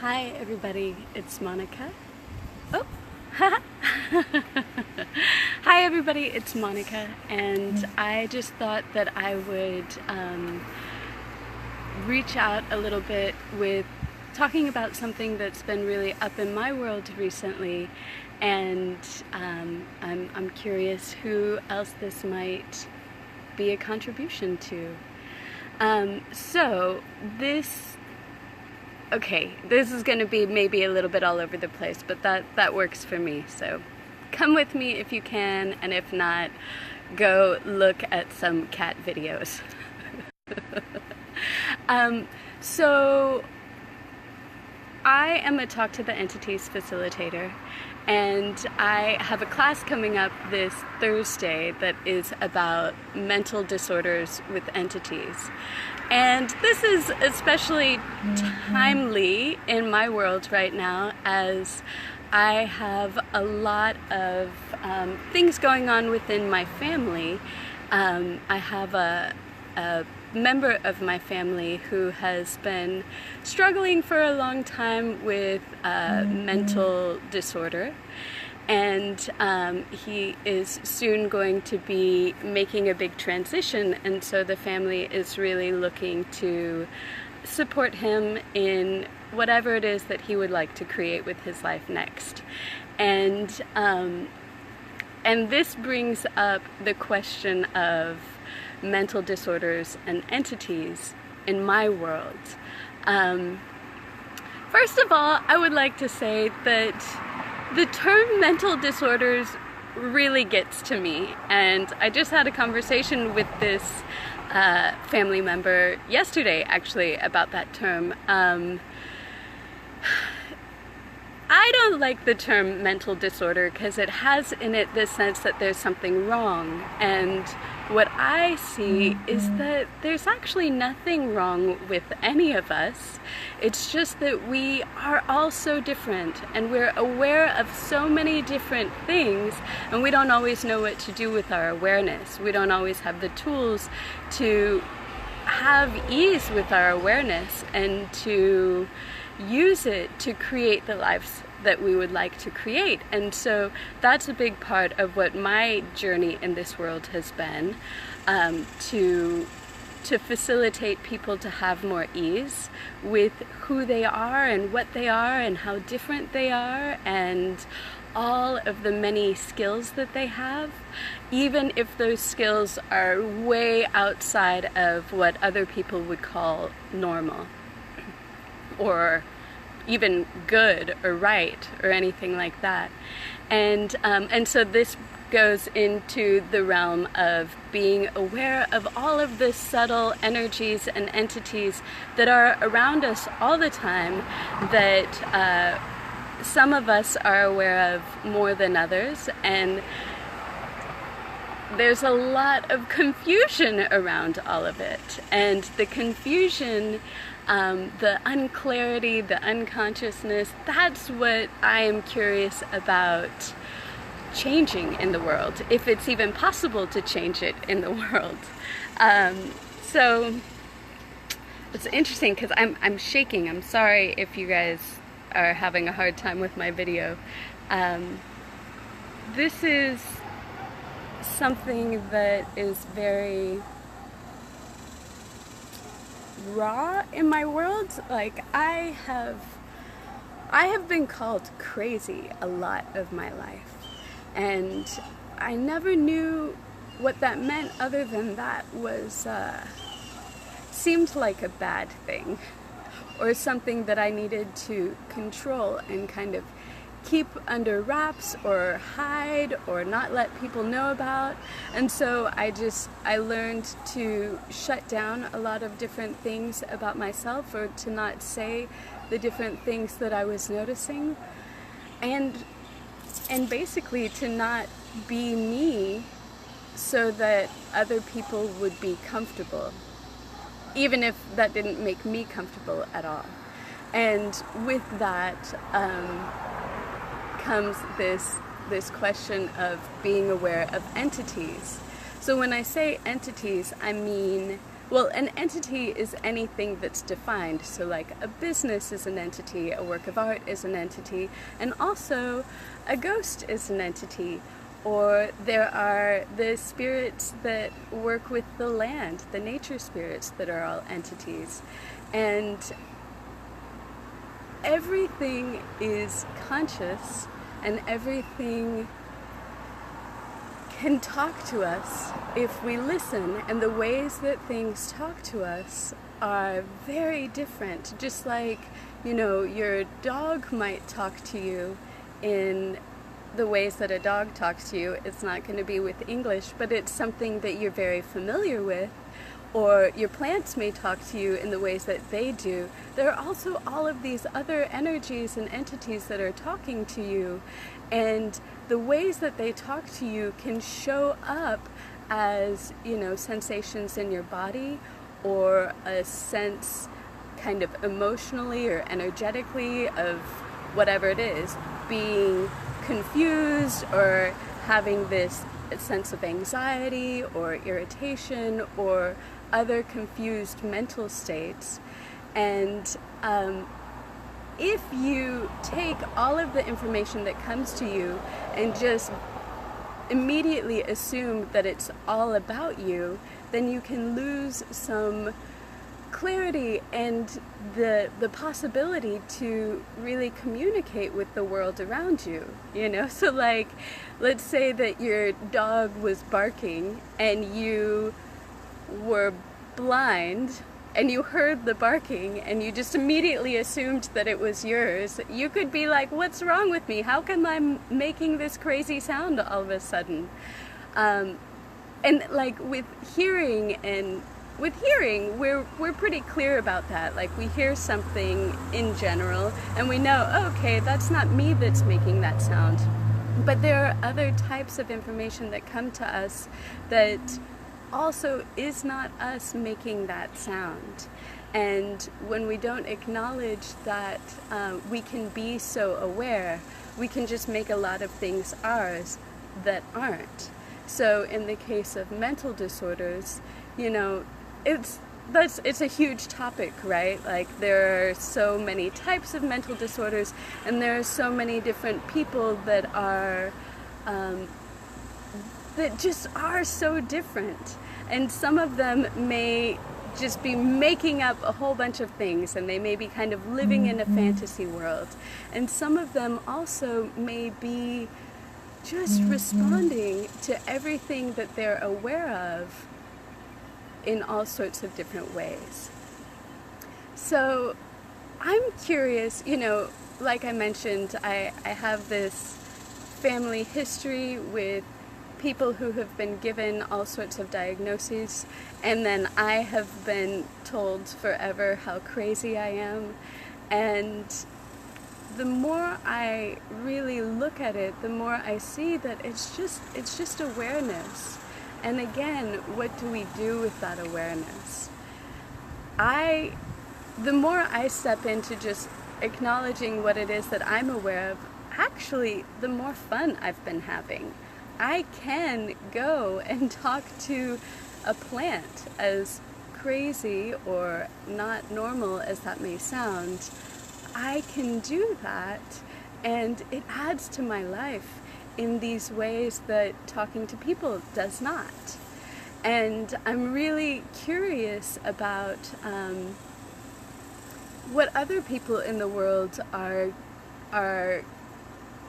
Hi everybody, it's Monica. Oh, hi everybody, it's Monica, and I just thought that I would reach out a little bit with talking about something that's been really up in my world recently, and I'm curious who else this might be a contribution to. This is going to be maybe a little bit all over the place, but that works for me. So come with me if you can, and if not, go look at some cat videos. So I am a Talk to the Entities facilitator, and I have a class coming up this Thursday that is about mental disorders with entities. And this is especially timely in my world right now, as I have a lot of things going on within my family. I have a member of my family who has been struggling for a long time with mental disorder, and he is soon going to be making a big transition, and so the family is really looking to support him in whatever it is that he would like to create with his life next. And this brings up the question of mental disorders and entities in my world. First of all, I would like to say that the term mental disorders really gets to me, and I just had a conversation with this family member yesterday actually about that term. I don't like the term mental disorder because it has in it this sense that there's something wrong, and what I see is that there's actually nothing wrong with any of us. It's just that we are all so different, and we're aware of so many different things, and we don't always know what to do with our awareness. We don't always have the tools to have ease with our awareness and to use it to create the lives that we would like to create. And so that's a big part of what my journey in this world has been, to facilitate people to have more ease with who they are and what they are and how different they are, and all of the many skills that they have, even if those skills are way outside of what other people would call normal, or even good or right or anything like that. And so this goes into the realm of being aware of all of the subtle energies and entities that are around us all the time, that some of us are aware of more than others, and there's a lot of confusion around all of it. And the confusion, the unclarity, the unconsciousness, that's what I am curious about changing in the world, if it's even possible to change it in the world. So it's interesting because I'm shaking. I'm sorry if you guys are having a hard time with my video. This is something that is very raw in my world. Like, I have been called crazy a lot of my life, and I never knew what that meant, other than that was seemed like a bad thing, or something that I needed to control and kind of keep under wraps or hide or not let people know about. And so I learned to shut down a lot of different things about myself, or to not say the different things that I was noticing, and basically to not be me so that other people would be comfortable, even if that didn't make me comfortable at all. And with that comes this question of being aware of entities. So when I say entities, I mean Well, an entity is anything that's defined. So like a business is an entity, a work of art is an entity, and also a ghost is an entity. Or there are the spirits that work with the land, the nature spirits that are all entities. And everything is conscious, and everything can talk to us if we listen, and the ways that things talk to us are very different. Just like, your dog might talk to you in the ways that a dog talks to you. It's not going to be with English, but it's something that you're very familiar with. Or your plants may talk to you in the ways that they do. There are also all of these other energies and entities that are talking to you, and the ways that they talk to you can show up as, sensations in your body, or a sense kind of emotionally or energetically of whatever it is, being confused or having this sense of anxiety or irritation or other confused mental states. And if you take all of the information that comes to you and just immediately assume that it's all about you, then you can lose some clarity and the possibility to really communicate with the world around you, So like, let's say that your dog was barking and you were blind and you heard the barking and you just immediately assumed that it was yours. You could be like, what's wrong with me? How come I'm making this crazy sound all of a sudden? And like with hearing, we're pretty clear about that. Like, we hear something in general and we know, okay, that's not me that's making that sound. But there are other types of information that come to us that also is not us making that sound. And when we don't acknowledge that we can be so aware, we can just make a lot of things ours that aren't. So in the case of mental disorders, it's a huge topic, right? Like, there are so many types of mental disorders, and there are so many different people that are that just are so different. And some of them may just be making up a whole bunch of things, and they may be kind of living in a fantasy world. And some of them also may be just responding to everything that they're aware of in all sorts of different ways. So I'm curious, like I mentioned, I have this family history with people who have been given all sorts of diagnoses, and then I have been told forever how crazy I am. And the more I really look at it, the more I see that it's just awareness. And again, what do we do with that awareness? The more I step into just acknowledging what it is that I'm aware of, actually, the more fun I've been having. I can go and talk to a plant, as crazy or not normal as that may sound. I can do that, and it adds to my life in these ways that talking to people does not. And I'm really curious about what other people in the world are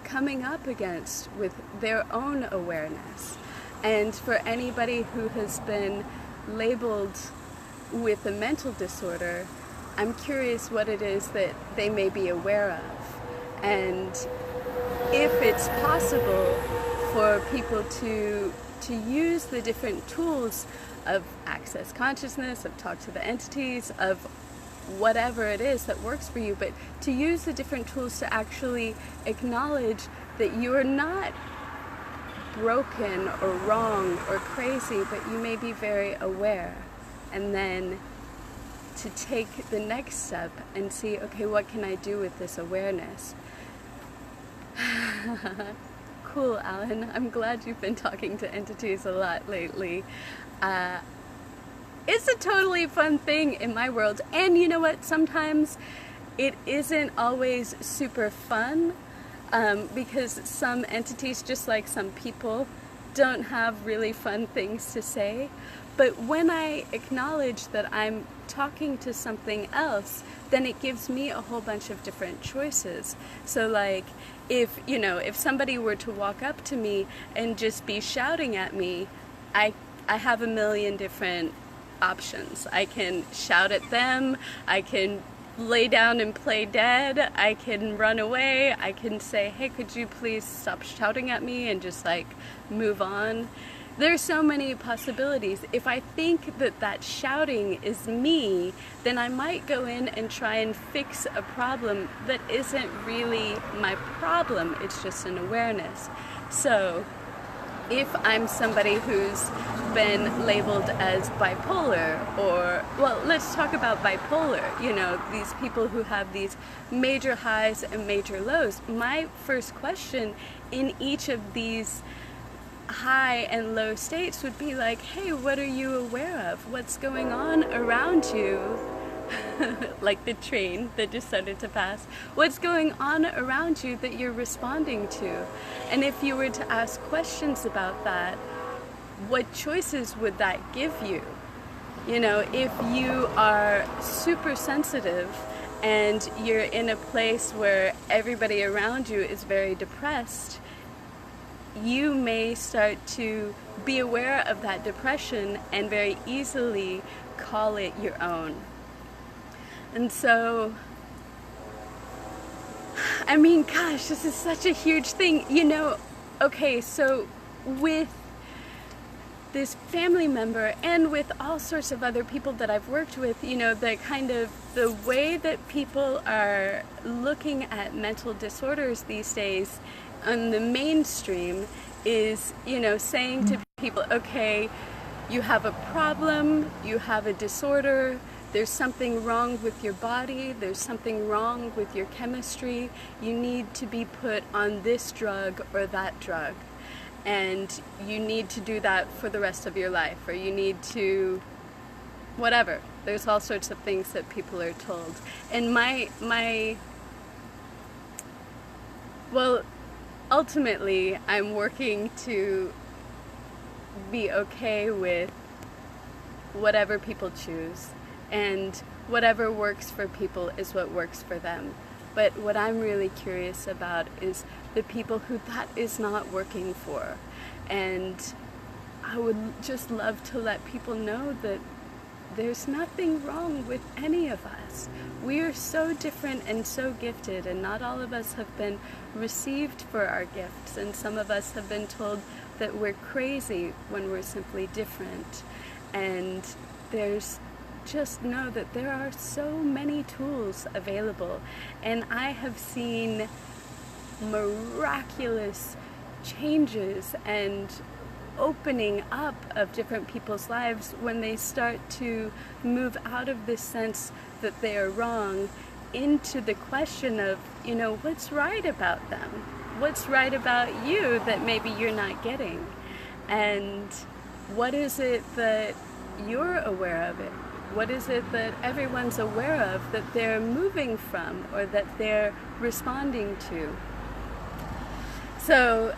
coming up against with their own awareness. And for anybody who has been labeled with a mental disorder, I'm curious what it is that they may be aware of, and if it's possible for people to use the different tools of access consciousness, of talk to the entities, of whatever it is that works for you, but to use the different tools to actually acknowledge that you are not broken or wrong or crazy, but you may be very aware. And then to take the next step and see, okay, what can I do with this awareness? Cool, Alan. I'm glad you've been talking to entities a lot lately. it's a totally fun thing in my world. And you know what? Sometimes it isn't always super fun because some entities, just like some people, don't have really fun things to say. But when I acknowledge that I'm talking to something else, then it gives me a whole bunch of different choices. So like, if somebody were to walk up to me and just be shouting at me, I have a million different options. I can shout at them, I can lay down and play dead, I can run away, I can say, hey, could you please stop shouting at me, and just like move on. There's so many possibilities. If I think that that shouting is me, then I might go in and try and fix a problem that isn't really my problem, it's just an awareness. So if I'm somebody who's been labeled as bipolar, or, well, let's talk about bipolar, these people who have these major highs and major lows, my first question in each of these high and low states would be like, hey, what are you aware of? What's going on around you? Like the train that just started to pass. What's going on around you that you're responding to? And if you were to ask questions about that, what choices would that give you? If you are super sensitive and you're in a place where everybody around you is very depressed, you may start to be aware of that depression and very easily call it your own. And so, I mean, gosh, this is such a huge thing. Okay, so with this family member and with all sorts of other people that I've worked with, the way that people are looking at mental disorders these days on the mainstream is, saying to people, okay, you have a problem, you have a disorder, there's something wrong with your body, there's something wrong with your chemistry, you need to be put on this drug or that drug, and you need to do that for the rest of your life, or you need to whatever. There's all sorts of things that people are told. And ultimately, I'm working to be okay with whatever people choose, and whatever works for people is what works for them. But what I'm really curious about is the people who that is not working for. And I would just love to let people know that there's nothing wrong with any of us. We are so different and so gifted, and not all of us have been received for our gifts, and some of us have been told that we're crazy when we're simply different. And just know that there are so many tools available, and I have seen miraculous changes and opening up of different people's lives when they start to move out of this sense that they are wrong into the question of, what's right about them? What's right about you that maybe you're not getting? And what is it that you're aware of it? What is it that everyone's aware of that they're moving from or that they're responding to? So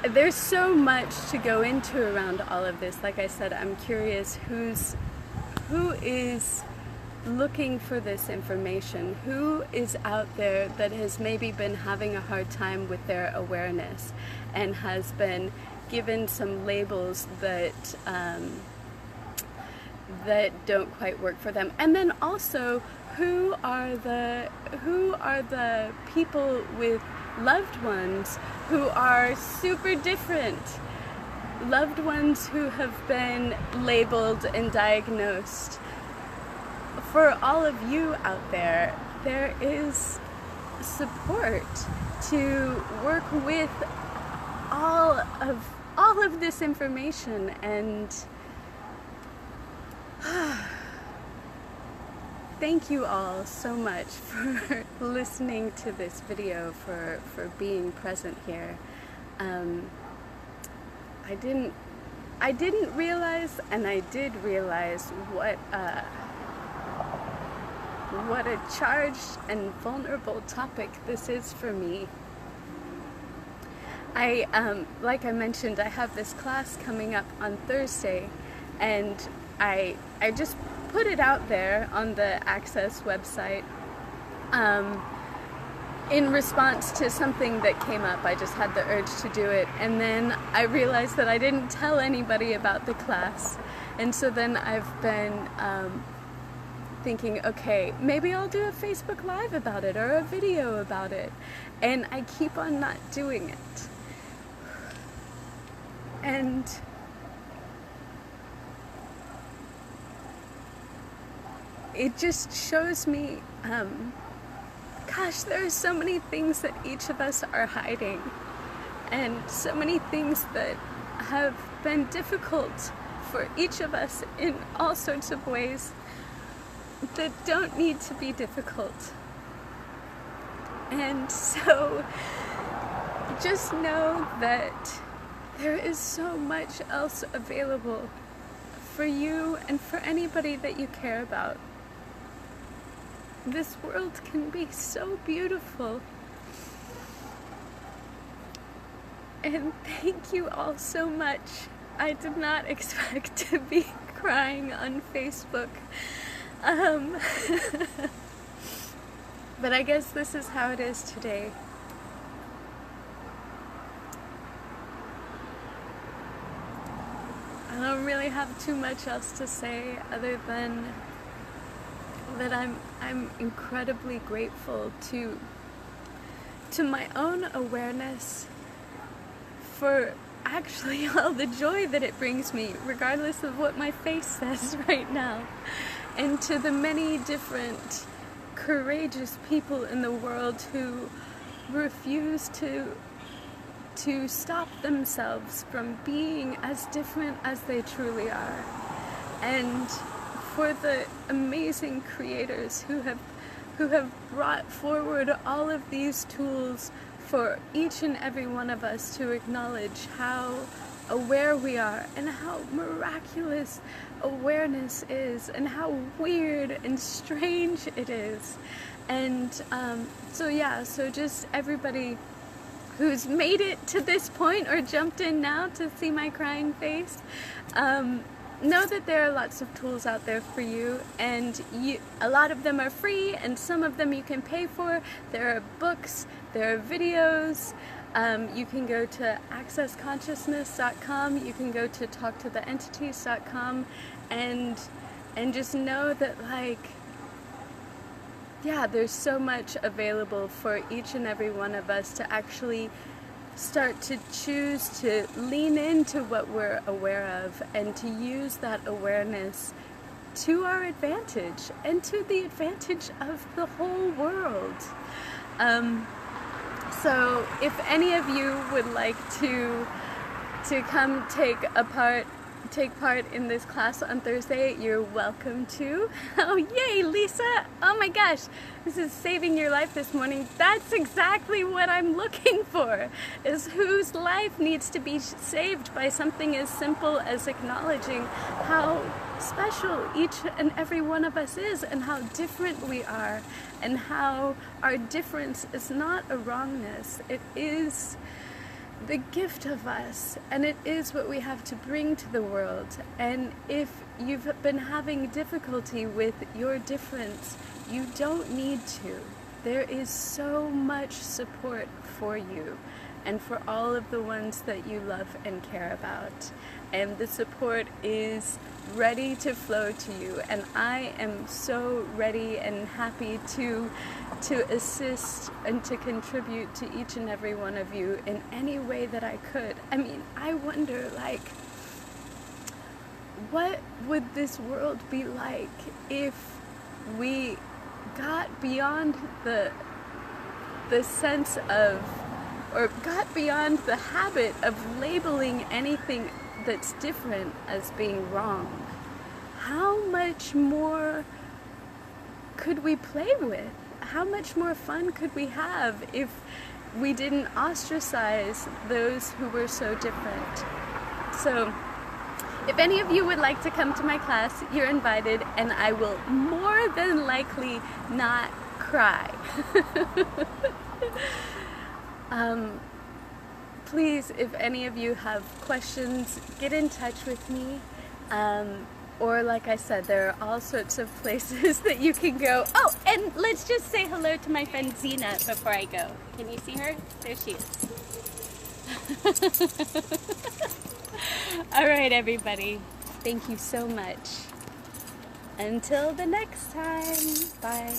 there's so much to go into around all of this. Like I said, I'm curious who is looking for this information, who is out there that has maybe been having a hard time with their awareness and has been given some labels that don't quite work for them. And then also, who are the people with loved ones who are super different, loved ones who have been labeled and diagnosed. For all of you out there, there is support to work with all of this information. And thank you all so much for listening to this video, for being present here. I didn't I didn't realize, and I did realize what a charged and vulnerable topic this is for me. Like I mentioned, I have this class coming up on Thursday, and I just put it out there on the Access website in response to something that came up. I just had the urge to do it, and then I realized that I didn't tell anybody about the class, and so then I've been thinking, okay, maybe I'll do a Facebook Live about it or a video about it, and I keep on not doing it. And it just shows me, gosh, there are so many things that each of us are hiding, and so many things that have been difficult for each of us in all sorts of ways that don't need to be difficult. And so just know that there is so much else available for you and for anybody that you care about. This world can be so beautiful. And thank you all so much. I did not expect to be crying on Facebook. But I guess this is how it is today. I don't really have too much else to say other than that I'm incredibly grateful to my own awareness for actually all the joy that it brings me, regardless of what my face says right now, and to the many different courageous people in the world who refuse to stop themselves from being as different as they truly are, and for the amazing creators who have brought forward all of these tools for each and every one of us to acknowledge how aware we are and how miraculous awareness is and how weird and strange it is. And so just everybody who's made it to this point or jumped in now to see my crying face, know that there are lots of tools out there for you, and a lot of them are free and some of them you can pay for. There are books, there are videos. You can go to accessconsciousness.com, you can go to talktotheentities.com, and just know that, like, yeah, there's so much available for each and every one of us to actually start to choose to lean into what we're aware of and to use that awareness to our advantage and to the advantage of the whole world. So if any of you would like to come take part in this class on Thursday, you're welcome to. Oh, yay, Lisa! Oh my gosh, this is saving your life this morning. That's exactly what I'm looking for, is whose life needs to be saved by something as simple as acknowledging how special each and every one of us is, and how different we are, and how our difference is not a wrongness. It is the gift of us, and it is what we have to bring to the world. And if you've been having difficulty with your difference, you don't need to. There is so much support for you and for all of the ones that you love and care about. And the support is ready to flow to you, and I am so ready and happy to assist and to contribute to each and every one of you in any way that I could. I mean, I wonder, like, what would this world be like if we got beyond the sense of, or got beyond the habit of labeling anything that's different as being wrong? How much more could we play with? How much more fun could we have if we didn't ostracize those who were so different? So If any of you would like to come to my class, you're invited, and I will more than likely not cry. Please, if any of you have questions, get in touch with me. Or like I said, there are all sorts of places that you can go. Oh, and let's just say hello to my friend Zena before I go. Can you see her? There she is. All right, everybody. Thank you so much. Until the next time. Bye.